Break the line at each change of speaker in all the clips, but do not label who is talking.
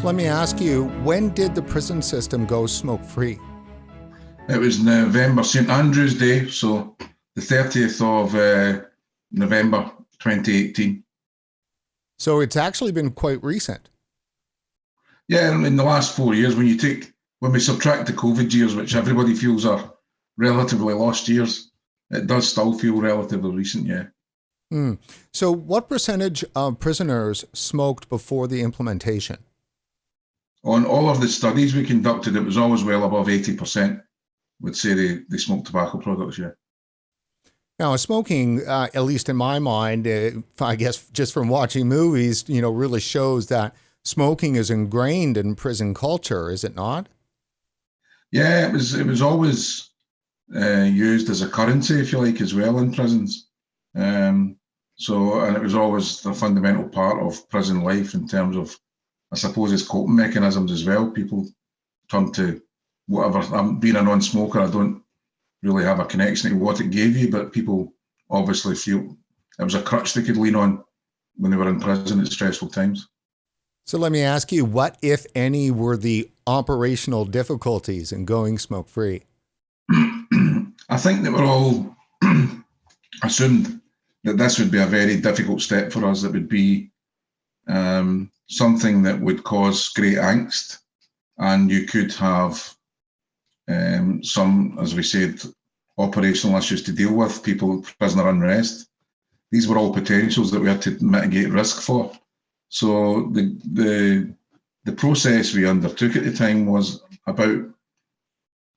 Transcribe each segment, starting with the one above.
let me ask you, when did the prison system go smoke-free?
It was November, St Andrew's Day, so the 30th of November 2018.
So it's actually been quite recent.
Yeah, in the last 4 years, when we subtract the COVID years, which everybody feels are relatively lost years, it does still feel relatively recent, yeah.
So what percentage of prisoners smoked before the implementation?
On all of the studies we conducted, it was always well above 80% would say they smoke tobacco products, yeah.
Now, smoking, at least in my mind, I guess just from watching movies, really shows that smoking is ingrained in prison culture, is it not?
Yeah, it was always used as a currency, if you like, as well in prisons. And it was always a fundamental part of prison life in terms of, I suppose, its coping mechanisms as well. People turn to whatever. Being a non-smoker, I don't really have a connection to what it gave you, but people obviously feel it was a crutch they could lean on when they were in prison at stressful times.
So let me ask you, what, if any, were the operational difficulties in going smoke-free?
I think that we're all assumed that this would be a very difficult step for us. It would be something that would cause great angst, and you could have some, as we said, operational issues to deal with, prisoner unrest. These were all potentials that we had to mitigate risk for. So the process we undertook at the time was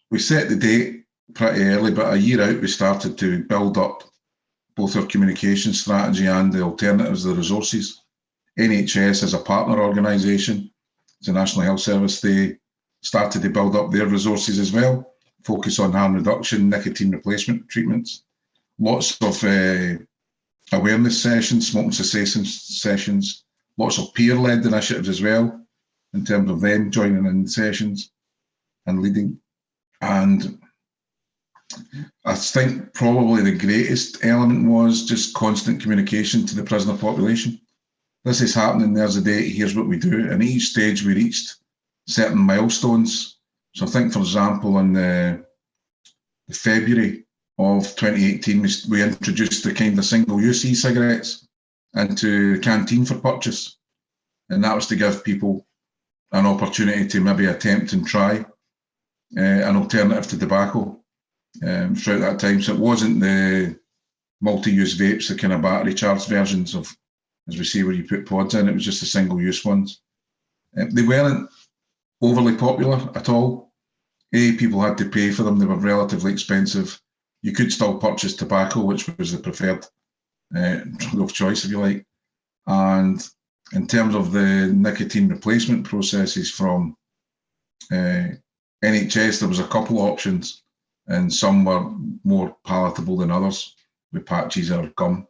we set the date pretty early, but a year out we started to build up both our communication strategy and the alternatives, the resources. NHS as a partner organisation, the National Health Service, they started to build up their resources as well, focus on harm reduction, nicotine replacement treatments, lots of awareness sessions, smoking cessation sessions, lots of peer-led initiatives as well, in terms of them joining in sessions and leading. And I think probably the greatest element was just constant communication to the prisoner population. This is happening, there's a date, here's what we do. And at each stage we reached certain milestones. So I think, for example, in the February of 2018, we introduced the kind of single-use e-cigarettes into the canteen for purchase. And that was to give people an opportunity to maybe attempt and try an alternative to tobacco throughout that time. So it wasn't the multi-use vapes, the kind of battery charged versions of, as we see, where you put pods in. It was just the single-use ones. They weren't overly popular at all. People had to pay for them. They were relatively expensive. You could still purchase tobacco, which was the preferred drug of choice, if you like. And in terms of the nicotine replacement processes from NHS, there was a couple of options, and some were more palatable than others, with patches or gum.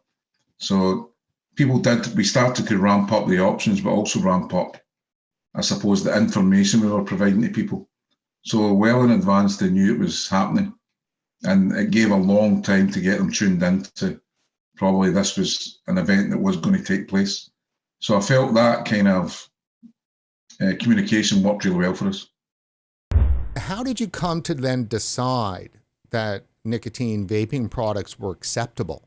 So we started to ramp up the options, but also ramp up, I suppose, the information we were providing to people. So well in advance, they knew it was happening. And it gave a long time to get them tuned into probably this was an event that was going to take place. So I felt that kind of communication worked really well for us.
How did you come to then decide that nicotine vaping products were acceptable?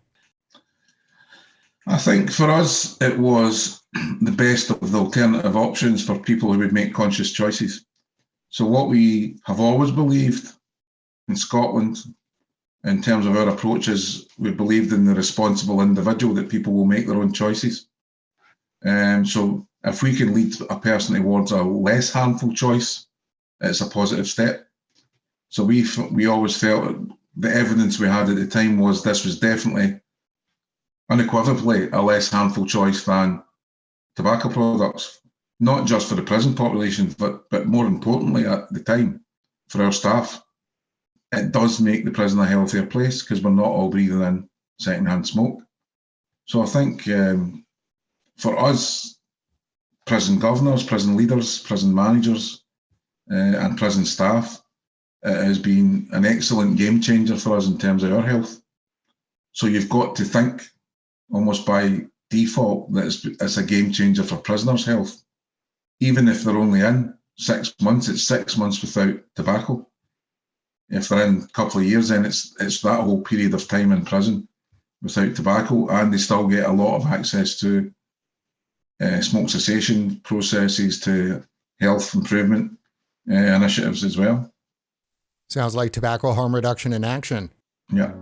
I think for us, it was the best of the alternative options for people who would make conscious choices. So what we have always believed in Scotland, in terms of our approach, is we believed in the responsible individual, that people will make their own choices. So if we can lead a person towards a less harmful choice, it's a positive step. So we always felt the evidence we had at the time was this was definitely unequivocally a less harmful choice than tobacco products, not just for the prison population, but more importantly at the time, for our staff. It does make the prison a healthier place because we're not all breathing in secondhand smoke. So I think for us, prison governors, prison leaders, prison managers, and prison staff, it has been an excellent game changer for us in terms of our health. So you've got to think almost by default that it's a game changer for prisoners' health, even if they're only in 6 months, it's 6 months without tobacco. If they're in a couple of years, then it's that whole period of time in prison without tobacco, and they still get a lot of access to smoke cessation processes, to health improvement initiatives as well.
Sounds like tobacco harm reduction in action.
Yeah.